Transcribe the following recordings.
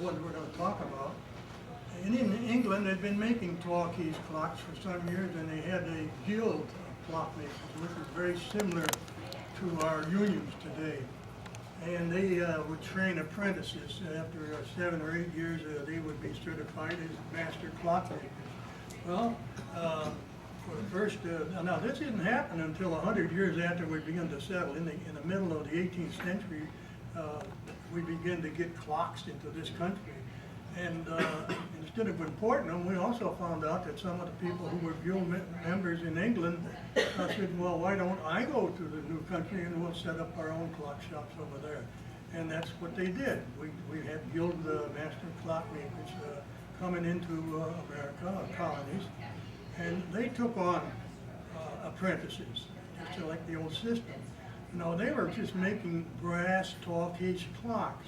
what we're going to talk about. And in England, they'd been making talkies clocks for some years, and they had a guild of clockmakers, which is very similar to our unions today. And they would train apprentices. After 7 or 8 years, they would be certified as master clockmakers. Well, for the first, now this didn't happen until 100 years after we began to settle. In the middle of the 18th century, we began to get clocks into this country. And instead of importing them, we also found out that some of the people who were guild members in England said, well, why don't I go to the new country and we'll set up our own clock shops over there. And that's what they did. We had guild master clockmakers coming into America, colonies, and they took on apprentices, just like the old system. No, they were just making brass tall-case clocks,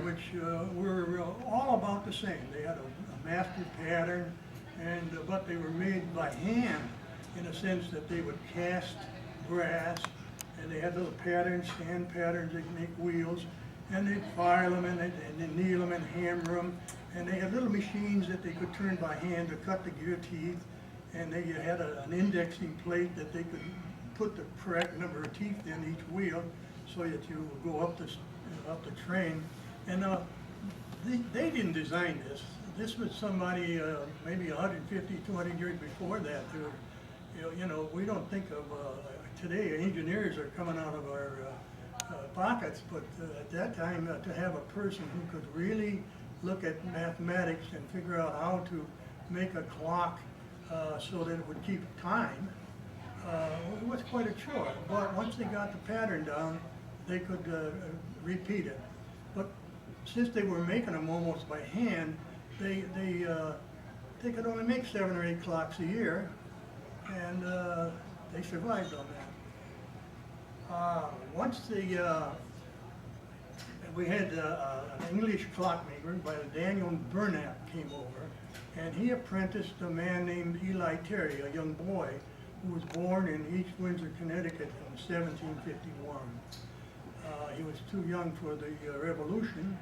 which were all about the same. They had a master pattern, but they were made by hand in a sense that they would cast brass, and they had little patterns, hand patterns. They'd make wheels, and they'd file them, and they'd nail them and hammer them, and they had little machines that they could turn by hand to cut the gear teeth, and they had an indexing plate that they could put the correct number of teeth in each wheel so that you would go up the train. And they didn't design this. This was somebody maybe 150, 200 years before that. We don't think of, today engineers are coming out of our pockets, but at that time to have a person who could really look at mathematics and figure out how to make a clock so that it would keep time, it was quite a chore. But once they got the pattern down, they could repeat it. But since they were making them almost by hand, they could only make 7 or 8 clocks a year, and they survived on that. Once we had an English clockmaker by Daniel Burnap came over, and he apprenticed a man named Eli Terry, a young boy who was born in East Windsor, Connecticut in 1751. He was too young for the Revolution,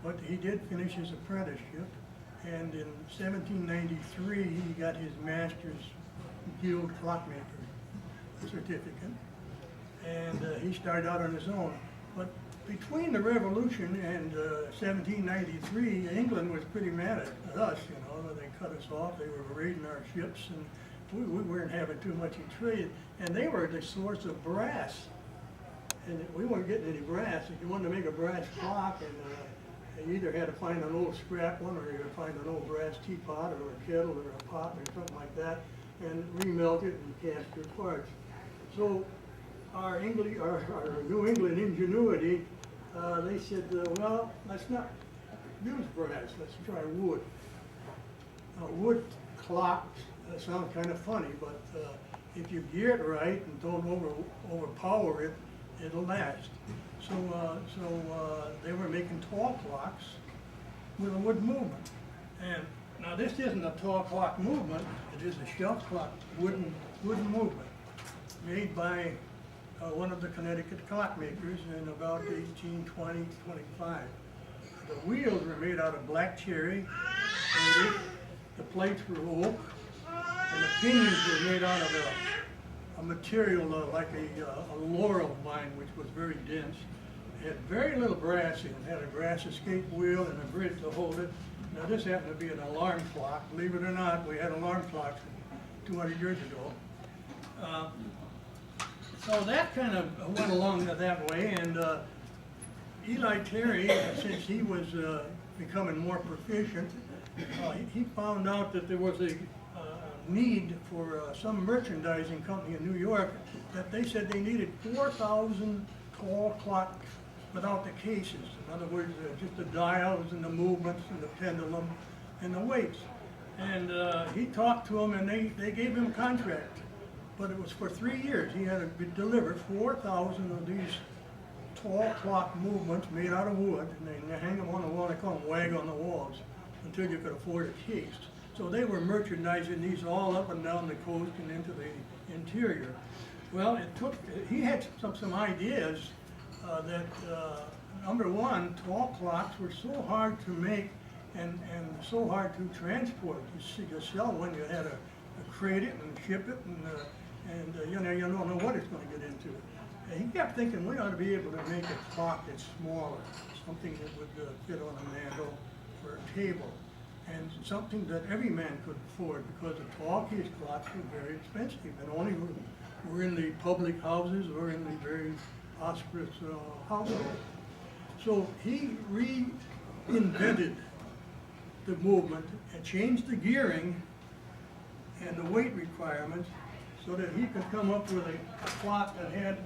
but he did finish his apprenticeship, and in 1793 he got his Master's Guild Clockmaker certificate, and he started out on his own. But between the Revolution and 1793, England was pretty mad at us, they cut us off. They were raiding our ships, and we weren't having too much in trade, and they were the source of brass. And we weren't getting any brass. If you wanted to make a brass clock, and you either had to find an old scrap one, or you had to find an old brass teapot, or a kettle, or a pot, or something like that, and remelt it and cast your parts. So our New England ingenuity, they said, well, let's not use brass. Let's try wood. Wood clocks sound kind of funny, but if you gear it right and don't overpower it, it'll last. So they were making tall clocks with a wood movement. And now this isn't a tall clock movement, it is a shelf clock wooden movement made by one of the Connecticut clockmakers in about 1820, 25. The wheels were made out of black cherry, the plates were oak, and the pinions were made out of a material like a laurel vine, which was very dense. It had very little brass in it. It had a brass escape wheel and a grid to hold it. Now this happened to be an alarm clock. Believe it or not, we had alarm clocks 200 years ago. So that kind of went along that way, and Eli Terry, since he was becoming more proficient, he found out that there was a need for some merchandising company in New York, that they said they needed 4,000 tall clocks without the cases. In other words, just the dials and the movements and the pendulum and the weights. And he talked to them, and they gave him a contract. But it was for 3 years. He had to deliver 4,000 of these tall clock movements made out of wood, and they hang them on the wall. They call them wag on the walls until you could afford a case. So they were merchandising these all up and down the coast and into the interior. Well, he had some ideas that number one, tall clocks were so hard to make and so hard to transport. You sell one, you had to crate it and ship it, and you know, you don't know what it's going to get into. And he kept thinking we ought to be able to make a clock that's smaller, something that would fit on a mantle or a table, and something that every man could afford, because the tall case clocks were very expensive and only were in the public houses or in the very prosperous households. So he reinvented the movement and changed the gearing and the weight requirements so that he could come up with a clock that had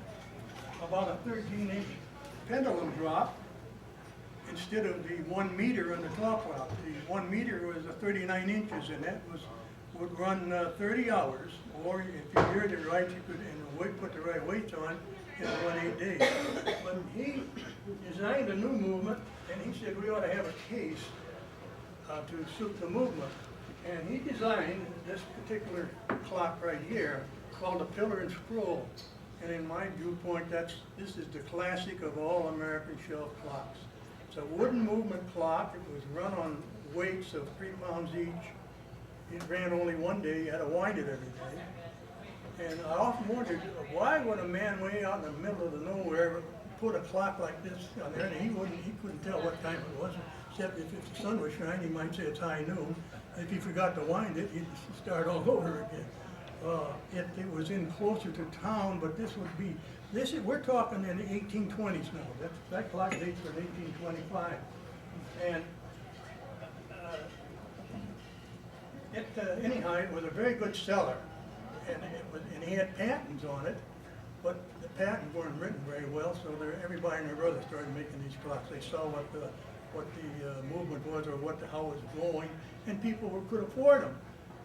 about a 13-inch pendulum drop instead of the 1 meter on the top clock. The 1 meter was 39 inches, and that would run 30 hours, or if you geared it right, you could, and put the right weights on, it would run 8 days. But he designed a new movement, and he said we ought to have a case to suit the movement. And he designed this particular clock right here called a pillar and scroll. And in my viewpoint, this is the classic of all American shelf clocks. It's a wooden movement clock. It was run on weights of 3 pounds each. It ran only one day. You had to wind it every day. And I often wondered, why would a man way out in the middle of the nowhere put a clock like this on there? And he couldn't tell what time it was, except if the sun was shining, he might say it's high noon. If he forgot to wind it, he'd start all over again. It was in closer to town, but we're talking in the 1820s now. That clock dates from 1825. And anyhow, it was a very good seller, and he had patents on it, but the patents weren't written very well, so everybody and their brother started making these clocks. They saw what the movement was, or how it was going, and people could afford them.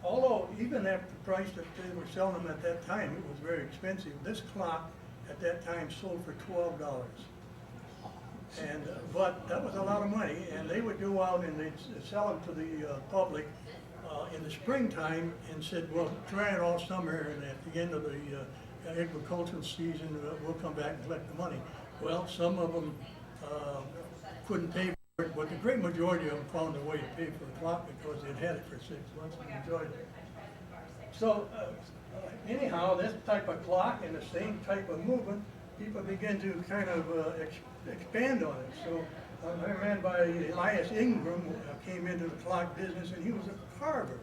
Although even at the price that they were selling them at that time, it was very expensive. This clock at that time sold for $12. But that was a lot of money, and they would go out and they'd sell them to the public in the springtime, and said, well, try it all summer, and at the end of the agricultural season, we'll come back and collect the money. Well, some of them couldn't pay for it, but the great majority of them found a way to pay for the clock because they'd had it for 6 months and enjoyed it. So anyhow, this type of clock and the same type of movement, people began to kind of expand on it. So a man by Elias Ingram came into the clock business, and he was a carver.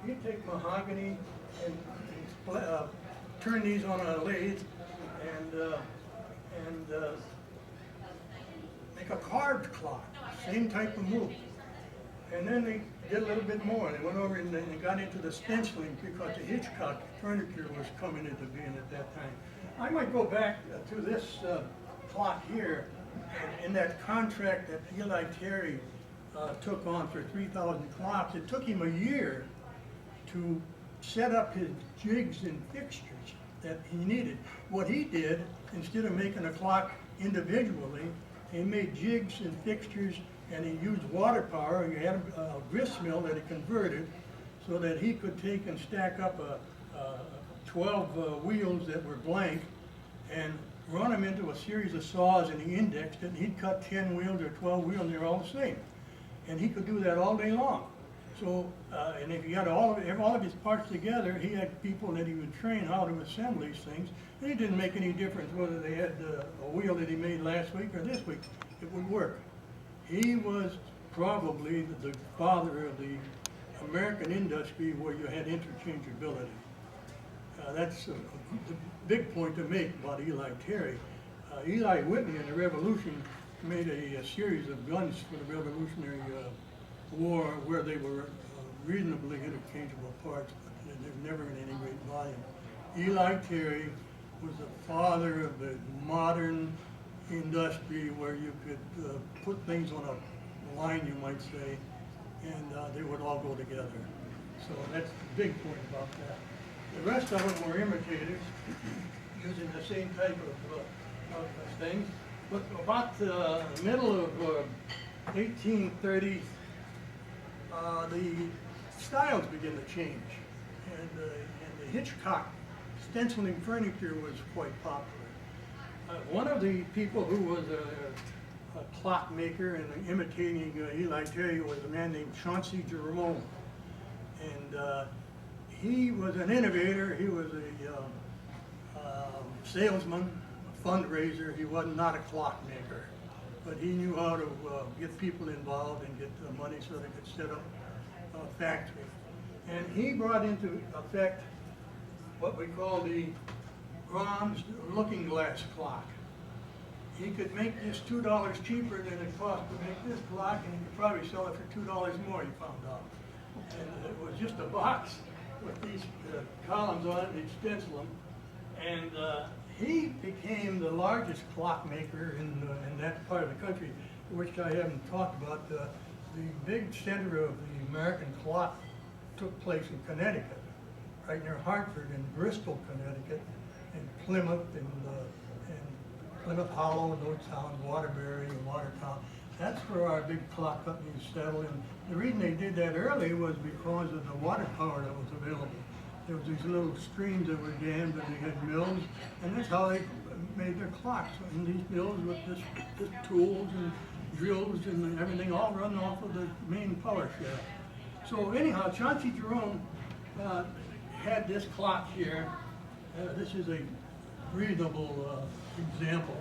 He'd take mahogany and turn these on a lathe and make a carved clock, same type of movement. And then they did a little bit more. They went over and they got into the stenciling because the Hitchcock furniture was coming into being at that time. I might go back to this clock here. In that contract that Eli Terry took on for 3,000 clocks, it took him a year to set up his jigs and fixtures that he needed. What he did, instead of making a clock individually, he made jigs and fixtures, and he used water power. He had a grist mill that he converted so that he could take and stack up 12 wheels that were blank and run them into a series of saws, and he indexed it, and he'd cut 10 wheels or 12 wheels, and they're all the same. And he could do that all day long. So, and if he got all of his parts together, he had people that he would train how to assemble these things. And it didn't make any difference whether they had a wheel that he made last week or this week. It would work. He was probably the father of the American industry where you had interchangeability. That's a big point to make about Eli Terry. Eli Whitney in the Revolution made a series of guns for the Revolutionary War where they were reasonably interchangeable parts, but they were never in any great volume. Eli Terry was the father of the modern industry where you could put things on a line, you might say, and they would all go together. So that's the big point about that. The rest of them were imitators, using the same type of things. But about the middle of 1830s, the styles began to change, and the Hitchcock stenciling furniture was quite popular. One of the people who was clockmaker and imitating Eli Terry was a man named Chauncey Jerome. And he was an innovator. He was a salesman, a fundraiser. He was not a clockmaker, but he knew how to get people involved and get the money so they could set up a factory. And he brought into effect what we call the bronze looking glass clock. He could make this $2 cheaper than it cost to make this clock, and he could probably sell it for $2 more, he found out. And it was just a box with these columns on it, and he'd stencil them. And he became the largest clockmaker in that part of the country, which I haven't talked about. The big center of the American clock took place in Connecticut, right near Hartford, and Bristol, Connecticut, and Plymouth, and Plymouth Hollow, and those towns, Waterbury and Watertown. That's where our big clock companies settled. And the reason they did that early was because of the water power that was available. There was these little streams that were dammed, and they had mills, and that's how they made their clocks. And these mills with this tools and drills and everything all run off of the main power shaft. So anyhow, Chauncey Jerome had this clock here. This is a reasonable example.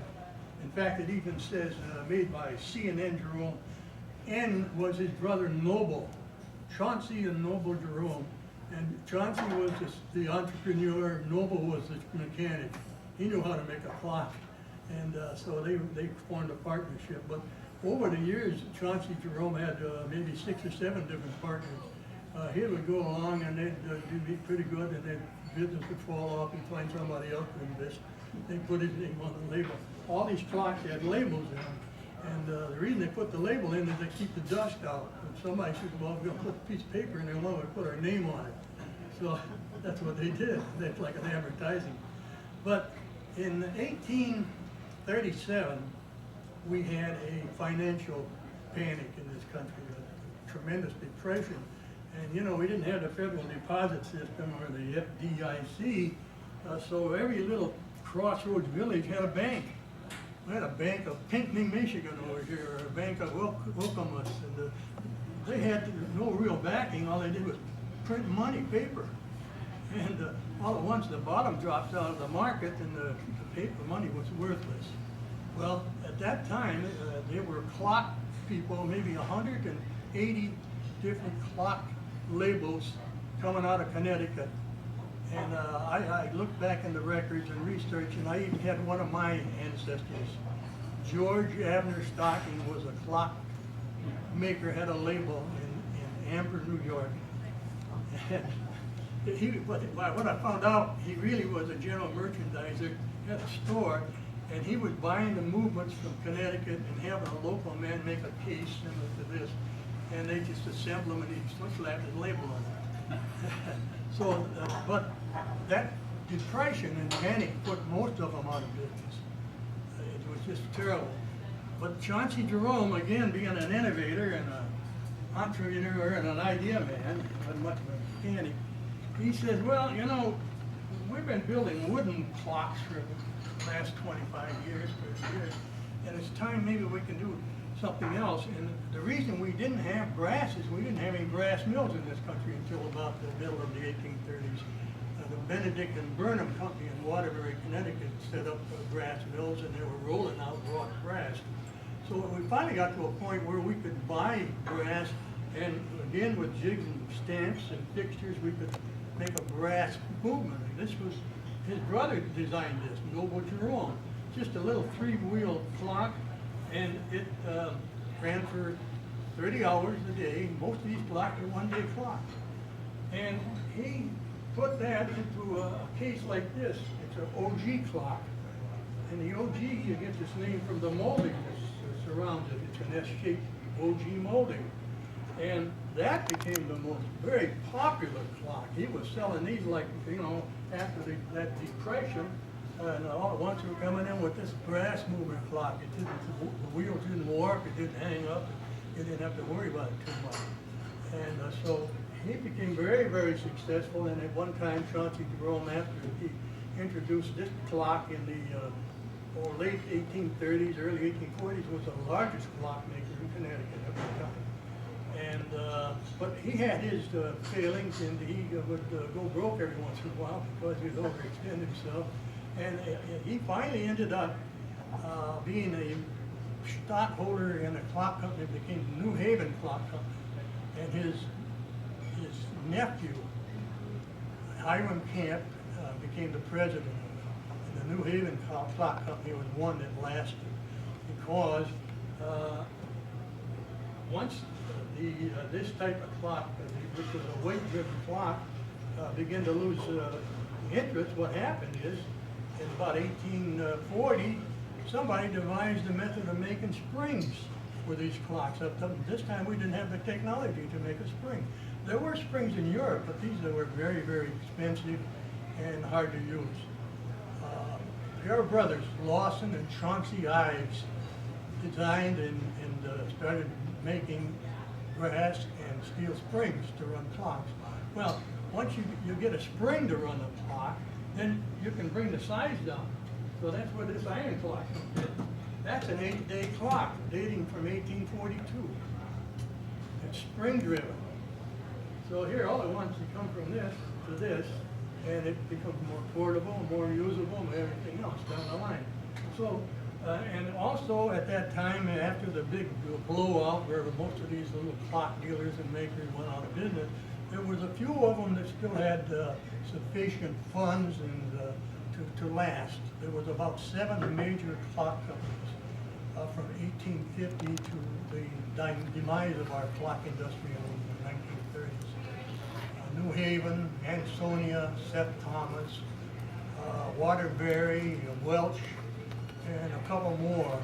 In fact, it even says made by C&N Jerome. N was his brother Noble, Chauncey and Noble Jerome. And Chauncey was the entrepreneur, Noble was the mechanic. He knew how to make a clock. And so they formed a partnership. But over the years, Chauncey Jerome had maybe 6 or 7 different partners. He would go along and they'd do pretty good, and their business would fall off and find somebody else to invest. They put his name on the label. All these clocks had labels in them. And the reason they put the label in is they keep the dust out. And somebody said, well, we're going to put a piece of paper in there and we're going to put our name on it. So that's what they did. That's like an advertising. But in 1837, we had a financial panic in this country, a tremendous depression. And you know, we didn't have the Federal Deposit System or the FDIC, so every little crossroads village had a bank. We had a bank of Pinckney, Michigan over here, or a bank of Wilcomus, and they had no real backing. All they did was print money, paper. And all at once the bottom dropped out of the market and the paper money was worthless. Well, at that time, there were clock people, maybe 180 different clock labels coming out of Connecticut. And I looked back in the records and researched, and I even had one of my ancestors. George Abner Stocking was a clock maker, had a label in Amber, New York. And what I found out, he really was a general merchandiser, had a store, and he was buying the movements from Connecticut and having a local man make a case similar to this, and they just assemble them and he'd slap his label on it. So, but that depression and panic put most of them out of business. It was just terrible. But Chauncey Jerome, again, being an innovator and an entrepreneur and an idea man, not much of a mechanic, he says, well, you know, we've been building wooden clocks for the last 25 years, 30 years, and it's time maybe we can do something else. And the reason we didn't have brass is we didn't have any brass mills in this country until about the middle of the 1830s. The Benedict and Burnham Company in Waterbury, Connecticut set up brass mills, and they were rolling out raw brass. So we finally got to a point where we could buy brass, and again with jigs and stamps and fixtures, we could make a brass movement. And this was, his brother designed this, Noble Jerome. Just a little 3-wheel clock, and it ran for 30 hours a day. Most of these clocks are one-day clocks. And he put that into a case like this. It's an OG clock. And the OG, you get this name from the molding that surrounds it. It's an S-shaped OG molding. And that became the most very popular clock. He was selling these like, you know, after that depression, and all at once we were coming in with this brass movement clock. It didn't, the wheels didn't warp, it didn't hang up, you didn't have to worry about it too much. And so he became very, very successful, and at one time Chauncey Jerome, after he introduced this clock in the or late 1830s, early 1840s, was the largest clockmaker in Connecticut at the time. And, but he had his failings, and he would go broke every once in a while because he would overextend himself. And he finally ended up being a stockholder in a clock company that became New Haven Clock Company. And his nephew, Hiram Camp, became the president of it. And the New Haven Clock Company was one that lasted because once this type of clock, which was a weight-driven clock, began to lose interest, what happened is, in about 1840, somebody devised a method of making springs for these clocks. Up to this time, we didn't have the technology to make a spring. There were springs in Europe, but these were very, very expensive and hard to use. A pair of brothers, Lawson and Chauncey Ives, designed and started making brass and steel springs to run clocks. Well, once you get a spring to run a clock, then you can bring the size down. So that's what this iron clock did. That's an 8-day clock dating from 1842. It's spring driven. So here all at once you come from this to this, and it becomes more portable, more usable, and everything else down the line. So, and also at that time, after the big blowout where most of these little clock dealers and makers went out of business, there was a few of them that still had sufficient funds and to last. There was about 7 major clock companies from 1850 to the demise of our clock industry in the 1930s. New Haven, Ansonia, Seth Thomas, Waterbury, Welch, and a couple more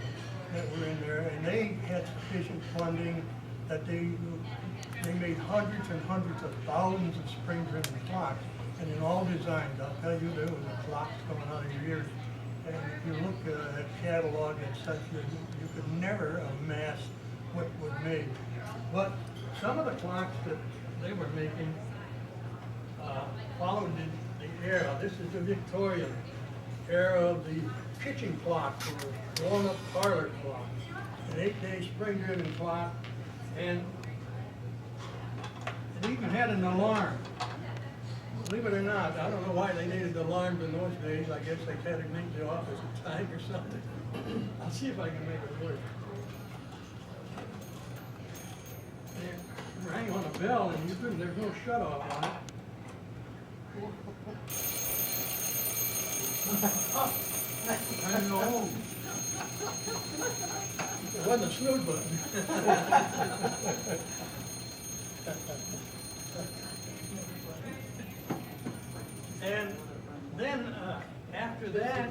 that were in there, and they had sufficient funding that they made hundreds and hundreds of thousands of spring-driven clocks, and in all designs. I'll tell you, there was a clocks coming out of your ears, and if you look at catalog and such, you could never amass what was made. But some of the clocks that they were making followed the era. This is the Victorian era of the kitchen clock, or grown-up parlor clock, an 8-day spring-driven clock, and it even had an alarm. Believe it or not, I don't know why they needed alarms in those days. I guess they had to make the office at time or something. I'll see if I can make it work. It rang on a bell, and you couldn't, there's no shut-off on it. I know. It wasn't a snooze button. And then after that,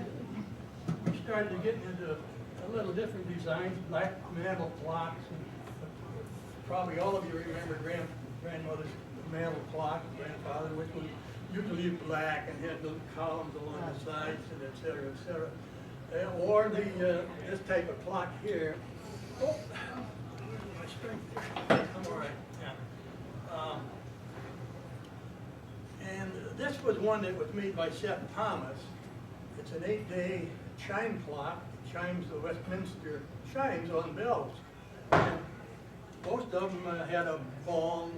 we started to get into a little different designs, black mantle clocks. And probably all of you remember grandmother's mantle clock, grandfather, which was usually black and had little columns along the sides, and et cetera, or this type of clock here. Oh, my string. I'm all right. Yeah. And this was one that was made by Seth Thomas. It's an 8-day chime clock. It chimes the Westminster chimes on bells. And most of them had a gong,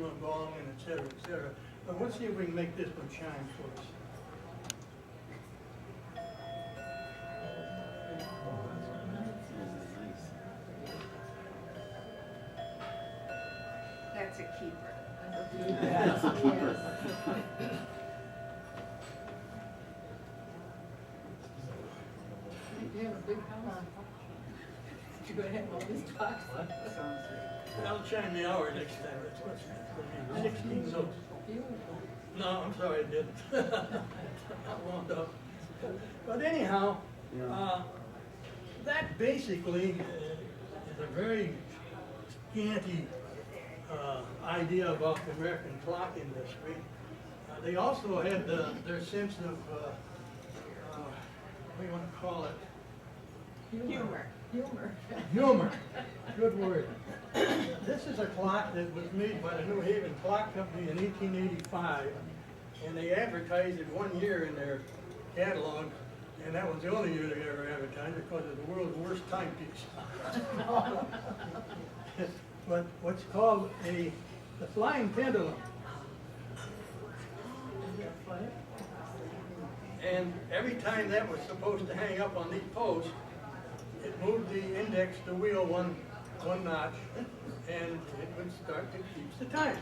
and et cetera. But let's see if we can make this one chime for us. That's a keeper. Yes, yes. You have a big house. Did you go ahead and all these talks? I'll chime the hour next time. It's what's for me, 16 notes. No, I'm sorry, I didn't. I wound up. But anyhow, that basically is a very scanty idea about the American clock industry. They also had their sense of, what do you want to call it? Humor. Good word. This is a clock that was made by the New Haven Clock Company in 1885, and they advertised it 1 year in their catalog And that was the only year they ever advertised it because of the world's worst timepiece. But what's called the flying pendulum. And every time that was supposed to hang up on these posts, it moved the index, the wheel one notch, and it would start to keep the time.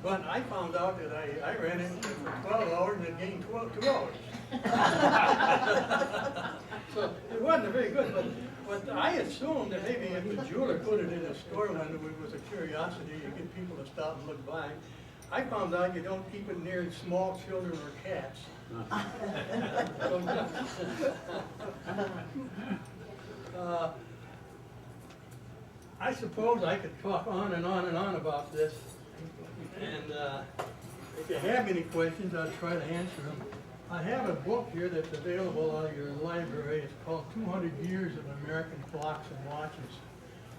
But I found out that I ran it for 12 hours and it gained 2 hours. So it wasn't very good, but I assumed that maybe if the jeweler put it in a store window, it was a curiosity to get people to stop and look by. I found out you don't keep it near small children or cats. I suppose I could talk on and on and on about this, and if you have any questions, I'll try to answer them. I have a book here that's available at your library. It's called 200 Years of American Clocks and Watches.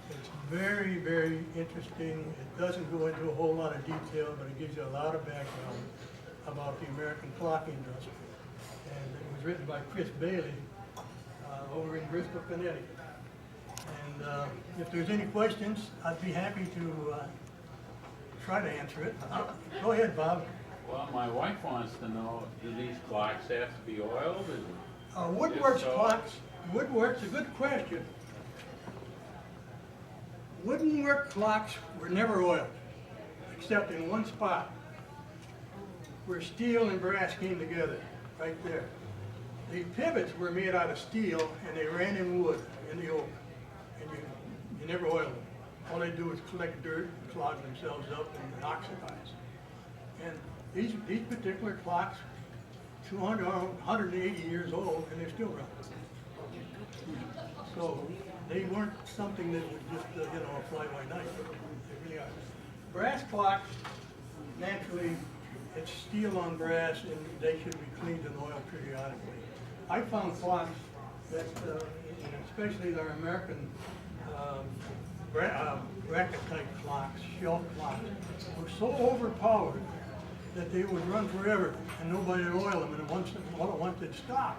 It's very, very interesting. It doesn't go into a whole lot of detail, but it gives you a lot of background about the American clock industry. And it was written by Chris Bailey over in Bristol, Connecticut. And if there's any questions, I'd be happy to try to answer it. Go ahead, Bob. Well, my wife wants to know, do these clocks have to be oiled? Woodworks so- clocks, woodwork's a good question. Wooden work clocks were never oiled, except in one spot, where steel and brass came together, right there. The pivots were made out of steel, and they ran in wood, in the oak, and you never oiled them. All they do is collect dirt, clog themselves up, and oxidize. And these particular clocks, 200, 180 years old, and they're still running. So they weren't something that would just, fly by night. They really are. Brass clocks, naturally, it's steel on brass, and they should be cleaned and oiled periodically. I found clocks that, especially our American bracket-type clocks, shelf clocks, were so overpowered that they would run forever, and nobody would oil them, and all at once they'd stop.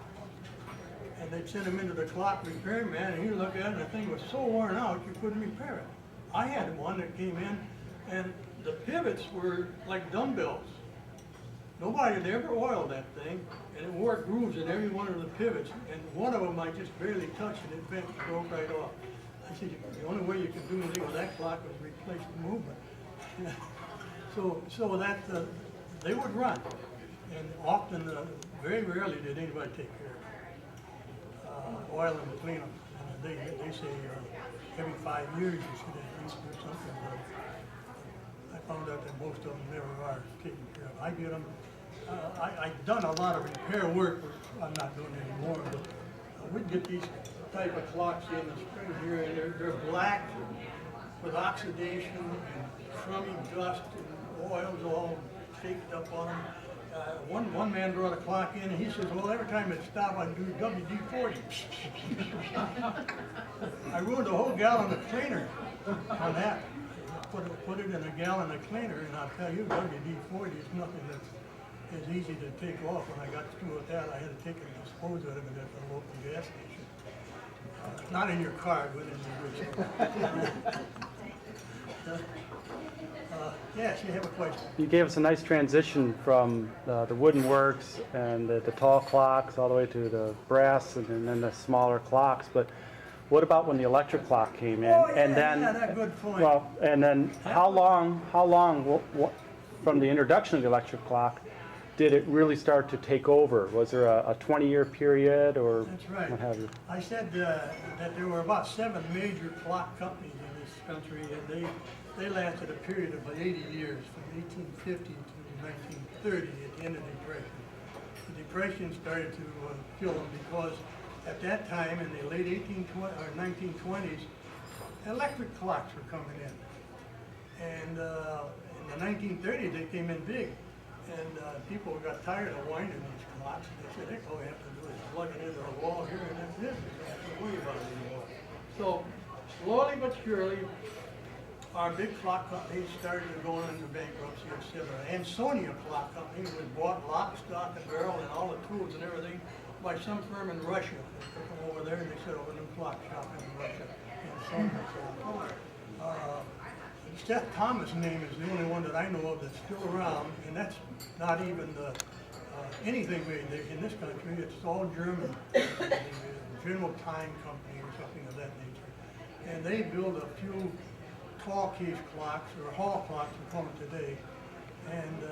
And they'd send them into the clock repairman, and he'd look at it, and the thing was so worn out, you couldn't repair it. I had one that came in, and the pivots were like dumbbells. Nobody had ever oiled that thing, and it wore grooves in every one of the pivots, and one of them I just barely touched, and it bent and broke right off. I said, the only way you can do anything with that clock was replace the movement. So that, they would run, and often, very rarely did anybody take care of them. Oil them and clean them. They say every 5 years you should at least do something. But I found out that most of them never are taken care of. I get them. I've done a lot of repair work, which I'm not doing anymore. But we'd get these type of clocks in the spring here, and they're black with oxidation and crummy dust and oils all caked up on them. One man brought a clock in, and he says, well, every time it stopped, I'd do WD-40. I ruined a whole gallon of cleaner on that. Put it in a gallon of cleaner, and I'll tell you, WD-40 is nothing that's as easy to take off. When I got through with that, I had to take it and dispose of it at the local gas station. Not in your car, but in the original. Yes, you have a question. You gave us a nice transition from the wooden works and the tall clocks all the way to the brass and then the smaller clocks. But what about when the electric clock came in? Oh, yeah, and then, yeah, that's a good point. Well, and then how long from the introduction of the electric clock did it really start to take over? Was there a 20-year period or That's right. what have you? I said that there were about 7 major clock companies in this country, and they lasted a period of 80 years, from 1850 to 1930, at the end of the Depression. The Depression started to kill them because at that time, in the late 1920s, electric clocks were coming in. And in the 1930s, they came in big. And people got tired of winding these clocks. They said, all we have to do is plug it into the wall here, and that's it. We don't have to worry about it anymore. So slowly but surely, our big clock companies started going into bankruptcy, etc. Ansonia Clock Company was bought lock, stock, and barrel, and all the tools and everything by some firm in Russia. They took them over there and they set up a new clock shop in Russia and so on and so forth. Seth Thomas' name is the only one that I know of that's still around, and that's not even anything made in this country. It's all German. The General Time Company or something of that nature. And they build a few tall case clocks, or hall clocks we call them today, and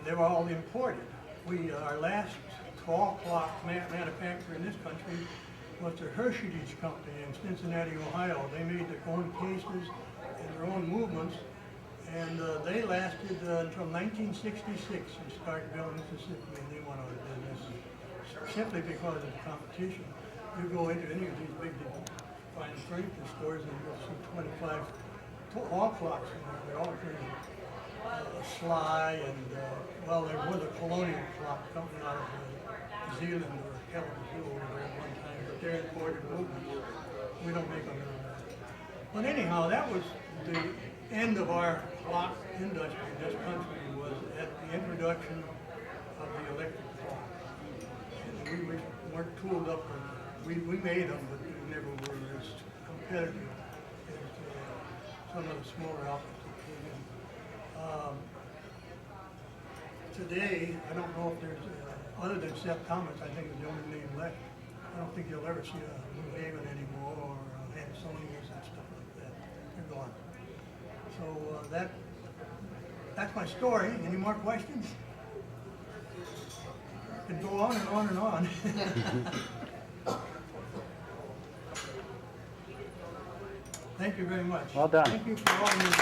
they were all imported. Our last tall clock manufacturer in this country was the Hershey's Company in Cincinnati, Ohio. They made their own cases and their own movements, and they lasted until 1966 in Starkville, Mississippi, and they went out of business simply because of the competition. You go into any of these big fine furniture stores and you'll see 25 hall clocks in there. They're all pretty sly and, well, there was a colonial clock company out of New Zealand or Kalamazoo over there at one time, but they're imported movements. We don't make them anymore. But anyhow, that was the end of our clock industry in this country, was at the introduction of the electric clock. And we weren't tooled up, we made them, but we never were as competitive as some of the smaller outfits that came in. Today, I don't know if there's, other than Seth Thomas, I think is the only name left. I don't think you'll ever see a New Haven anymore, or Hansonius and stuff like that. They're gone. So that's my story. Any more questions? I could go on and on and on. Thank you very much. Well done. Thank you for all your